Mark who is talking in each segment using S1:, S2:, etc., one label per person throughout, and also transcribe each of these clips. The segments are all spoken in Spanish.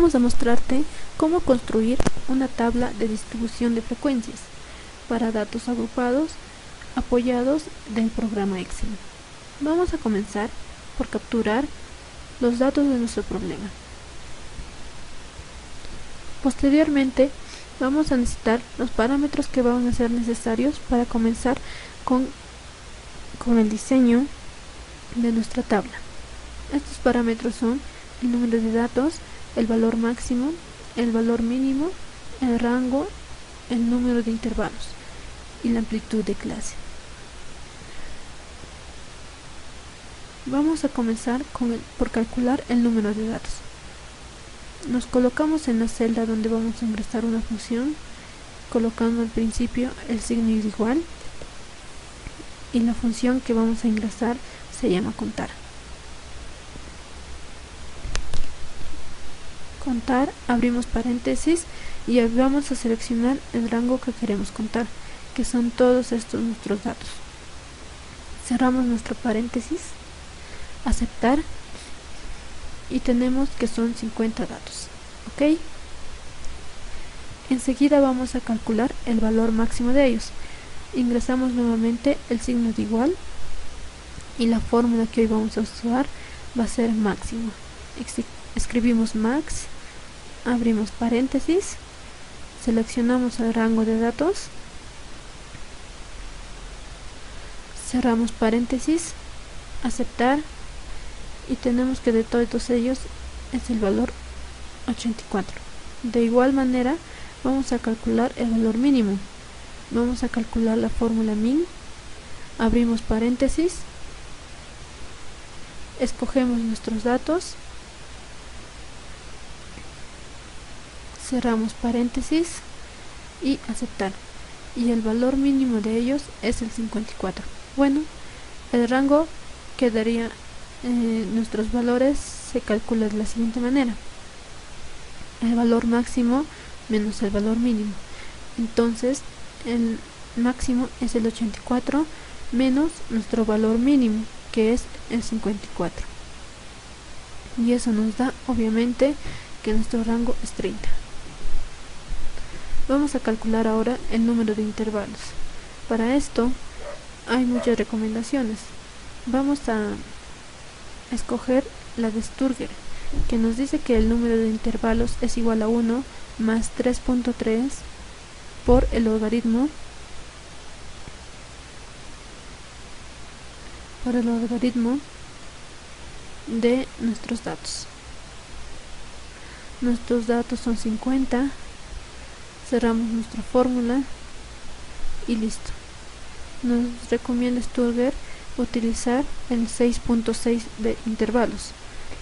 S1: vamos a mostrarte cómo construir una tabla de distribución de frecuencias para datos agrupados apoyados del programa Excel. Vamos a comenzar por capturar los datos de nuestro problema. Posteriormente vamos a necesitar los parámetros que van a ser necesarios para comenzar con el diseño de nuestra tabla. Estos parámetros son el número de datos, el valor máximo, el valor mínimo, el rango, el número de intervalos y la amplitud de clase. Vamos a comenzar por calcular el número de datos. Nos colocamos en la celda donde vamos a ingresar una función, colocando al principio el signo igual, y la función que vamos a ingresar se llama contar. Contar, abrimos paréntesis y vamos a seleccionar el rango que queremos contar, que son todos estos nuestros datos. Cerramos nuestro paréntesis, aceptar, y tenemos que son 50 datos. ¿Ok? Enseguida vamos a calcular el valor máximo de ellos. Ingresamos nuevamente el signo de igual y la fórmula que hoy vamos a usar va a ser máximo. Escribimos max, abrimos paréntesis, seleccionamos el rango de datos, cerramos paréntesis, aceptar, y tenemos que de todos ellos es el valor 84. De igual manera vamos a calcular el valor mínimo. Vamos a calcular la fórmula min, abrimos paréntesis, escogemos nuestros datos, cerramos paréntesis y aceptar, y el valor mínimo de ellos es el 54. Bueno, el rango quedaría, nuestros valores se calcula de la siguiente manera: el valor máximo menos el valor mínimo. Entonces el máximo es el 84 menos nuestro valor mínimo, que es el 54, y eso nos da obviamente que nuestro rango es 30. Vamos a calcular ahora el número de intervalos. Para esto hay muchas recomendaciones. Vamos a escoger la de Sturger, que nos dice que el número de intervalos es igual a 1 más 3.3 por el logaritmo de nuestros datos. Nuestros datos son 50, cerramos nuestra fórmula y listo. Nos recomienda Sturger utilizar el 6.6 de intervalos.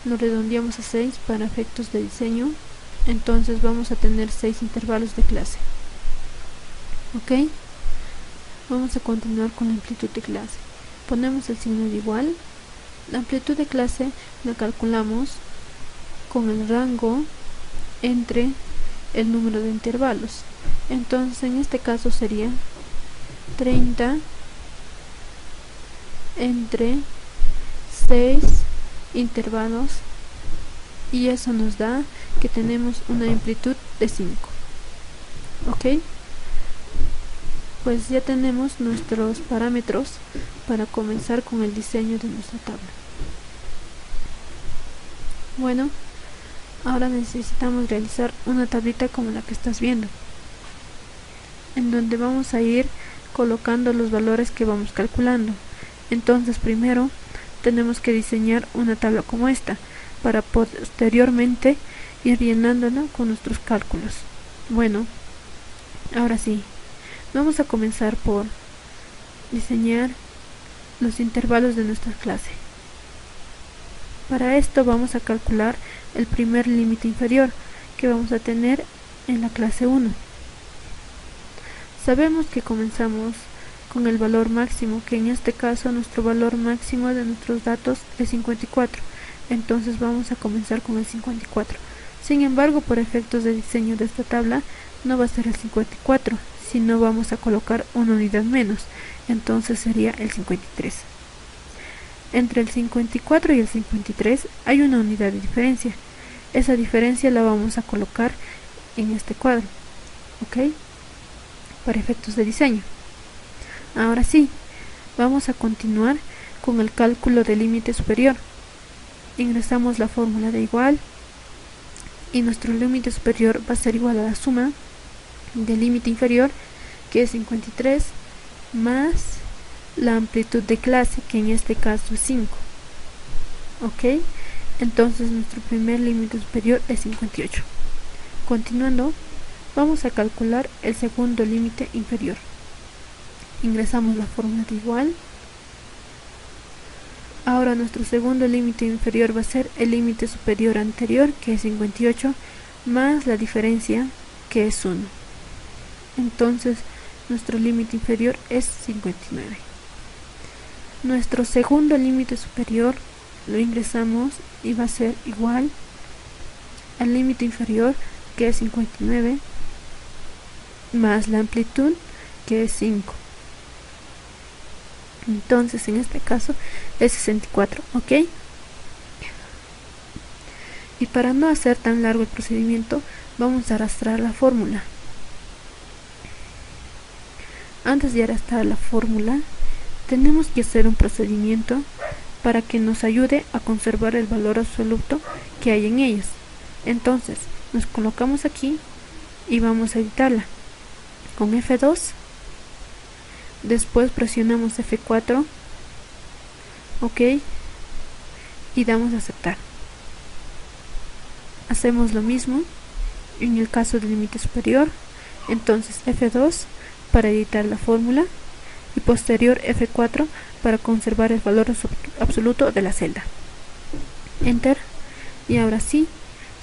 S1: Lo redondeamos a 6 para efectos de diseño. Entonces vamos a tener 6 intervalos de clase. Ok, vamos a continuar con la amplitud de clase. Ponemos el signo de igual. La amplitud de clase la calculamos con el rango entre el número de intervalos. Entonces en este caso sería 30 entre 6 intervalos, y eso nos da que tenemos una amplitud de 5. Ok, pues ya tenemos nuestros parámetros para comenzar con el diseño de nuestra tabla. Bueno, ahora necesitamos realizar una tablita como la que estás viendo, en donde vamos a ir colocando los valores que vamos calculando. Entonces primero tenemos que diseñar una tabla como esta, para posteriormente ir llenándola con nuestros cálculos. Bueno, ahora sí, vamos a comenzar por diseñar los intervalos de nuestra clase. Para esto vamos a calcular el primer límite inferior que vamos a tener en la clase 1. Sabemos que comenzamos con el valor máximo, que en este caso nuestro valor máximo de nuestros datos es 54. Entonces vamos a comenzar con el 54. Sin embargo, por efectos de diseño de esta tabla no va a ser el 54, sino vamos a colocar una unidad menos. Entonces sería el 53. Entre el 54 y el 53 hay una unidad de diferencia, esa diferencia la vamos a colocar en este cuadro, ok, para efectos de diseño. Ahora sí, vamos a continuar con el cálculo del límite superior. Ingresamos la fórmula de igual y nuestro límite superior va a ser igual a la suma del límite inferior, que es 53, más la amplitud de clase, que en este caso es 5. Ok, entonces nuestro primer límite superior es 58. Continuando, vamos a calcular el segundo límite inferior. Ingresamos la fórmula de igual. Ahora nuestro segundo límite inferior va a ser el límite superior anterior, que es 58, más la diferencia, que es 1. Entonces nuestro límite inferior es 59. Nuestro segundo límite superior lo ingresamos y va a ser igual al límite inferior, que es 59, más la amplitud, que es 5. Entonces en este caso es 64, ok. Y para no hacer tan largo el procedimiento, vamos a arrastrar la fórmula. Antes de arrastrar la fórmula, tenemos que hacer un procedimiento para que nos ayude a conservar el valor absoluto que hay en ellas. Entonces nos colocamos aquí y vamos a editarla con F2. Después presionamos F4, ok, y damos a aceptar. Hacemos lo mismo en el caso del límite superior. Entonces F2 para editar la fórmula y posterior F4 para conservar el valor absoluto de la celda. Enter. Y ahora sí,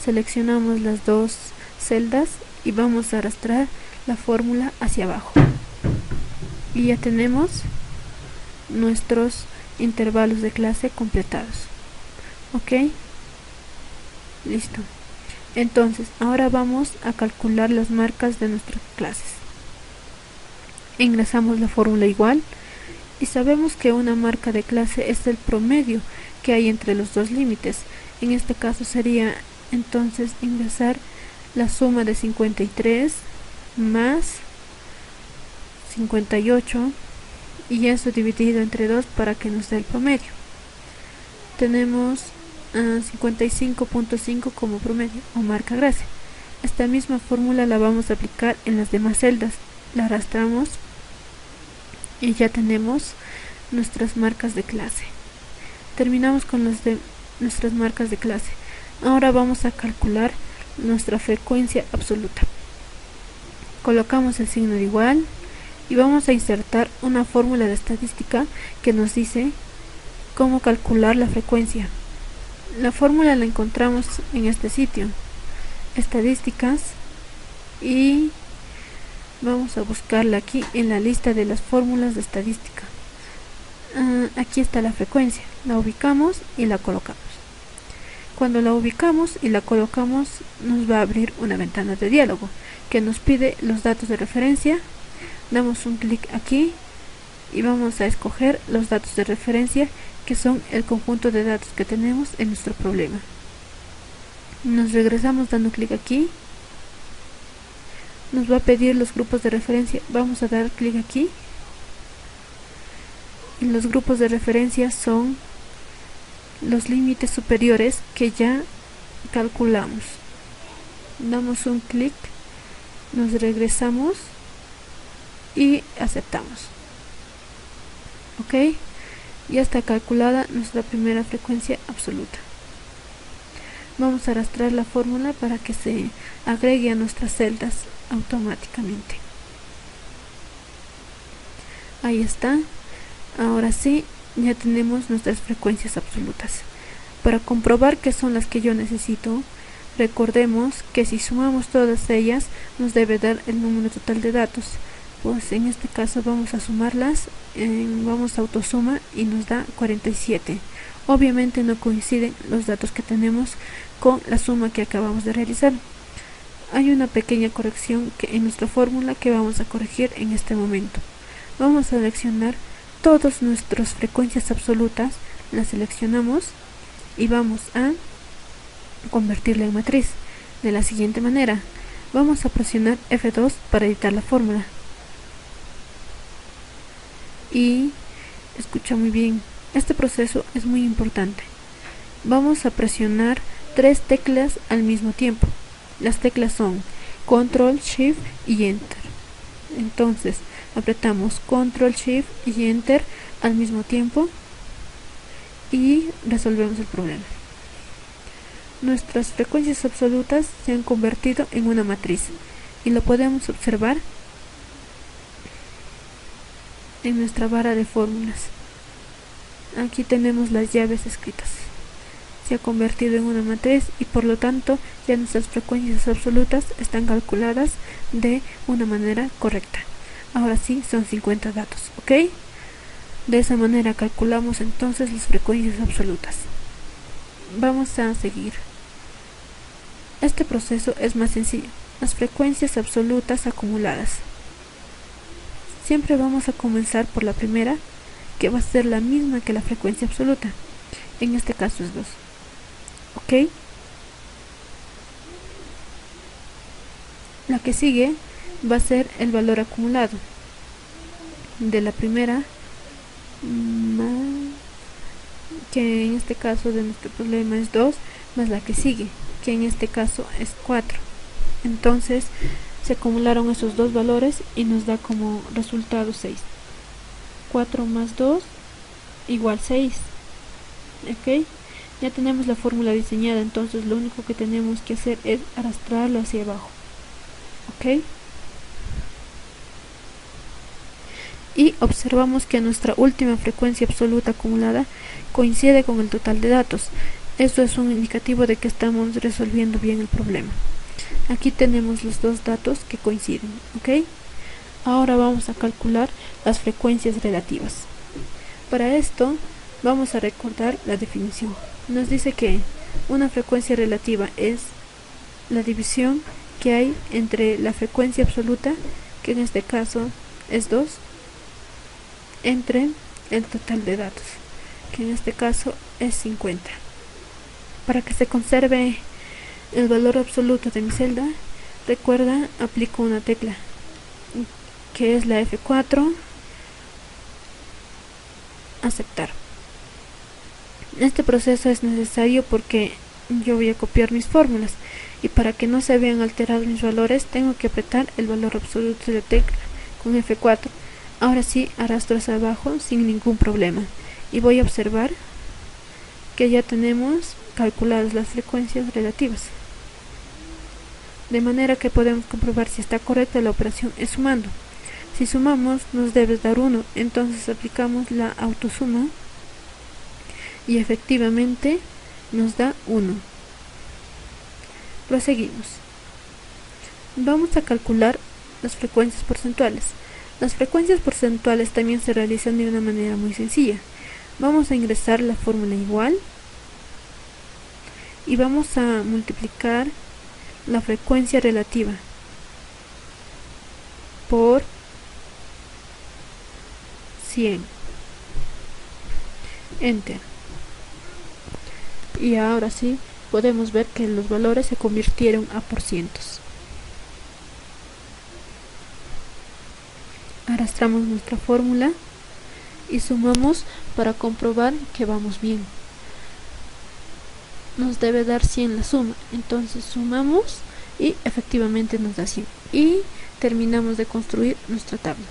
S1: seleccionamos las dos celdas y vamos a arrastrar la fórmula hacia abajo. Y ya tenemos nuestros intervalos de clase completados. Ok, listo. Entonces ahora vamos a calcular las marcas de nuestras clases. Ingresamos la fórmula igual y sabemos que una marca de clase es el promedio que hay entre los dos límites. En este caso sería entonces ingresar la suma de 53 más 58 y eso dividido entre 2 para que nos dé el promedio. Tenemos 55.5 como promedio o marca clase. Esta misma fórmula la vamos a aplicar en las demás celdas. La arrastramos y ya tenemos nuestras marcas de clase. Terminamos con las de nuestras marcas de clase. Ahora vamos a calcular nuestra frecuencia absoluta. Colocamos el signo de igual y vamos a insertar una fórmula de estadística que nos dice cómo calcular la frecuencia. La fórmula la encontramos en este sitio, estadísticas, y vamos a buscarla aquí en la lista de las fórmulas de estadística. Aquí está la frecuencia, la ubicamos y la colocamos. Cuando la ubicamos y la colocamos, nos va a abrir una ventana de diálogo que nos pide los datos de referencia. Damos un clic aquí y vamos a escoger los datos de referencia, que son el conjunto de datos que tenemos en nuestro problema. Nos regresamos dando clic aquí. Nos va a pedir los grupos de referencia. Vamos a dar clic aquí. Y los grupos de referencia son los límites superiores que ya calculamos. Damos un clic, nos regresamos y aceptamos. Ok, ya está calculada nuestra primera frecuencia absoluta. Vamos a arrastrar la fórmula para que se agregue a nuestras celdas automáticamente. Ahí está. Ahora sí, ya tenemos nuestras frecuencias absolutas. Para comprobar que son las que yo necesito, recordemos que si sumamos todas ellas nos debe dar el número total de datos. Pues en este caso vamos a sumarlas, vamos a autosuma y nos da 47. Obviamente no coinciden los datos que tenemos con la suma que acabamos de realizar. Hay una pequeña corrección en nuestra fórmula que vamos a corregir en este momento. Vamos a seleccionar todas nuestras frecuencias absolutas, las seleccionamos y vamos a convertirla en matriz de la siguiente manera. Vamos a presionar F2 para editar la fórmula. Y escucha muy bien, este proceso es muy importante. Vamos a presionar 3 teclas al mismo tiempo. Las teclas son Control, Shift y Enter. Entonces apretamos Control, Shift y Enter al mismo tiempo y resolvemos el problema. Nuestras frecuencias absolutas se han convertido en una matriz y lo podemos observar en nuestra barra de fórmulas. Aquí tenemos las llaves escritas. Se ha convertido en una matriz y por lo tanto ya nuestras frecuencias absolutas están calculadas de una manera correcta. Ahora sí, son 50 datos, ¿ok? De esa manera calculamos entonces las frecuencias absolutas. Vamos a seguir. Este proceso es más sencillo. Las frecuencias absolutas acumuladas. Siempre vamos a comenzar por la primera, que va a ser la misma que la frecuencia absoluta. En este caso es 2. ¿Ok? La que sigue va a ser el valor acumulado de la primera, que en este caso de nuestro problema es 2, más la que sigue, que en este caso es 4. Entonces se acumularon esos dos valores y nos da como resultado 6. 4 más 2 igual 6. ¿Ok? Ya tenemos la fórmula diseñada, entonces lo único que tenemos que hacer es arrastrarlo hacia abajo. ¿Ok? Y observamos que nuestra última frecuencia absoluta acumulada coincide con el total de datos. Esto es un indicativo de que estamos resolviendo bien el problema. Aquí tenemos los dos datos que coinciden, ¿ok? Ahora vamos a calcular las frecuencias relativas. Para esto vamos a recordar la definición. Nos dice que una frecuencia relativa es la división que hay entre la frecuencia absoluta, que en este caso es 2, entre el total de datos, que en este caso es 50. Para que se conserve el valor absoluto de mi celda, recuerda, aplico una tecla que es la F4, aceptar. Este proceso es necesario porque yo voy a copiar mis fórmulas y para que no se vean alterados mis valores tengo que apretar el valor absoluto de la tecla con F4. Ahora sí, arrastro hacia abajo sin ningún problema y voy a observar que ya tenemos calculadas las frecuencias relativas, de manera que podemos comprobar si está correcta la operación es sumando. Si sumamos nos debe dar 1, entonces aplicamos la autosuma y efectivamente nos da 1. Proseguimos. Vamos a calcular las frecuencias porcentuales. Las frecuencias porcentuales también se realizan de una manera muy sencilla. Vamos a ingresar la fórmula igual y vamos a multiplicar la frecuencia relativa por 100. Enter. Y ahora sí podemos ver que los valores se convirtieron a porcientos. Arrastramos nuestra fórmula y sumamos para comprobar que vamos bien. Nos debe dar 100 la suma, entonces sumamos y efectivamente nos da 100 y terminamos de construir nuestra tabla.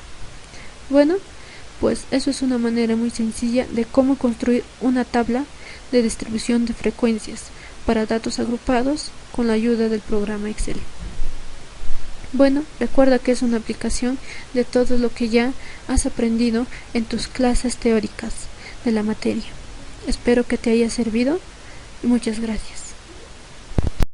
S1: Bueno, pues eso es una manera muy sencilla de cómo construir una tabla de distribución de frecuencias para datos agrupados con la ayuda del programa Excel. Bueno, recuerda que es una aplicación de todo lo que ya has aprendido en tus clases teóricas de la materia. Espero que te haya servido y muchas gracias.